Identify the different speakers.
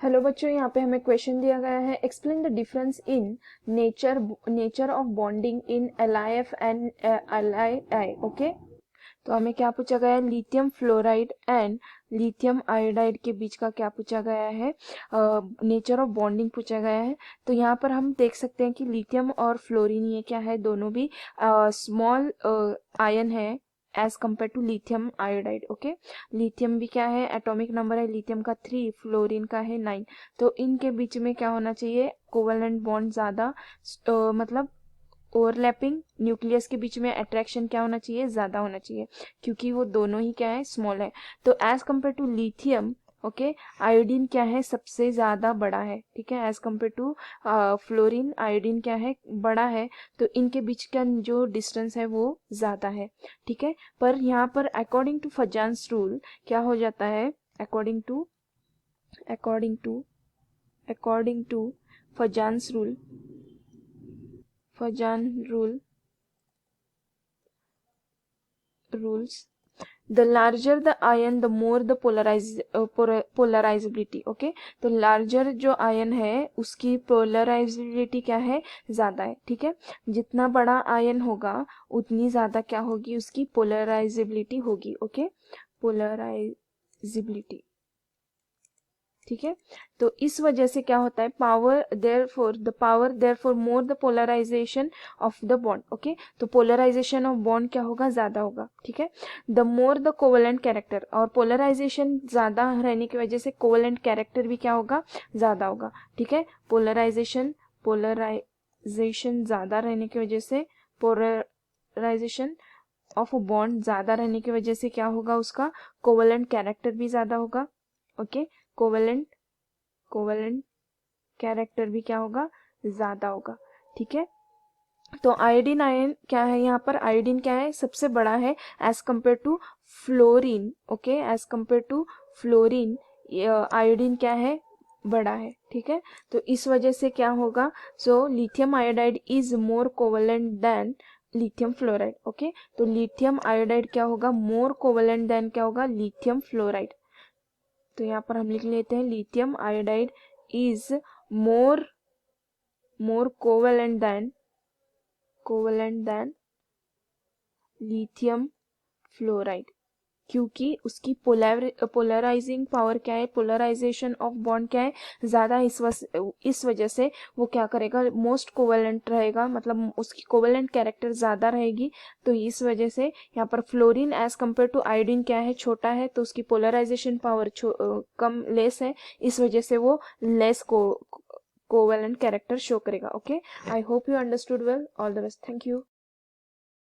Speaker 1: Hello बच्चों, यहाँ पे हमें क्वेश्चन दिया गया है। Explain the difference in nature of bonding in LiF and LiI। Okay, तो हमें क्या पूछा गया है? Lithium fluoride and lithium iodide के बीच का क्या पूछा गया है? नेचर ऑफ बॉन्डिंग पूछा गया है। तो यहाँ पर हम देख सकते हैं कि लिथियम और फ्लोरीन ये क्या है, दोनों भी स्मॉल आयन है as compared to lithium iodide. Okay, lithium भी क्या है, एटॉमिक नंबर है लिथियम का 3, फ्लोरीन का है 9। तो इनके बीच में क्या होना चाहिए? कोवेलेंट बॉन्ड ज़्यादा, मतलब ओवरलैपिंग न्यूक्लियस के बीच में अट्रैक्शन क्या होना चाहिए? ज़्यादा होना चाहिए, क्योंकि वो दोनों ही क्या है, स्मॉल है। तो as compared to lithium, okay, iodine क्या है, सबसे ज़्यादा बड़ा है। ठीक है, as compared to fluorine, iodine क्या है, बड़ा है। तो इनके बीच का जो डिस्टेंस है वो ज़्यादा है। ठीक है, पर यहाँ पर अकॉर्डिंग टू फजान्स रूल क्या हो जाता है? According to according to according to Fajans rule, Fajan rule rules, the larger the ion the more the polarizability। Okay, तो लार्जर जो आयन है उसकी पोलराइजेबिलिटी क्या है? ज़्यादा है। ठीक है, जितना बड़ा आयन होगा उतनी ज़्यादा क्या होगी? उसकी पोलराइजेबिलिटी होगी। Okay, polarizability. ठीक है, तो इस वजह से क्या होता है? Power there for more the polarization of the bond. Okay, तो पोलराइजेशन ऑफ बॉन्ड क्या होगा? ज़्यादा होगा। ठीक है, the more the covalent character, और पोलराइजेशन ज़्यादा रहने की वजह से कोवेलेंट कैरेक्टर भी क्या होगा? ज़्यादा होगा। ठीक है, पोलराइजेशन ज़्यादा रहने की वजह से, पोलराइजेशन ऑफ बॉन्ड ज़्यादा रहने की वजह से क्या होगा? उसका कोवेलेंट कैरेक्टर भी ज़्यादा होगा। ओके, कोवेलेंट कोवेलेंट कैरेक्टर भी क्या होगा? ज़्यादा होगा। ठीक है, तो आयोडीन आयन क्या है? यहाँ पर आयोडीन क्या है? सबसे बड़ा है as compared to fluorine. Okay, as compared to fluorine iodine क्या है? बड़ा है। ठीक है, तो इस वजह से क्या होगा? So lithium iodide is more covalent than lithium fluoride. Okay, तो लिथियम आयोडाइड क्या होगा? मोर कोवेलेंट देन क्या होगा? Lithium fluoride. तो यहाँ पर हम लिख लेते हैं lithium iodide is more covalent than lithium fluoride, क्योंकि उसकी पोलराइजिंग पावर क्या है? पोलराइजेशन ऑफ बॉन्ड क्या है? ज़्यादा। इस वजह से वो क्या करेगा? मोस्ट कोवेलेंट रहेगा, मतलब उसकी कोवेलेंट कैरेक्टर ज़्यादा रहेगी। तो इस वजह से यहाँ पर fluorine as compared to iodine क्या है? छोटा है, तो उसकी पोलराइजेशन पावर कम, लेस है। इस वजह से वो लेस कोवेलेंट कैरेक्टर शो करेगा। Okay, I hope you understood well. All the best, thank you.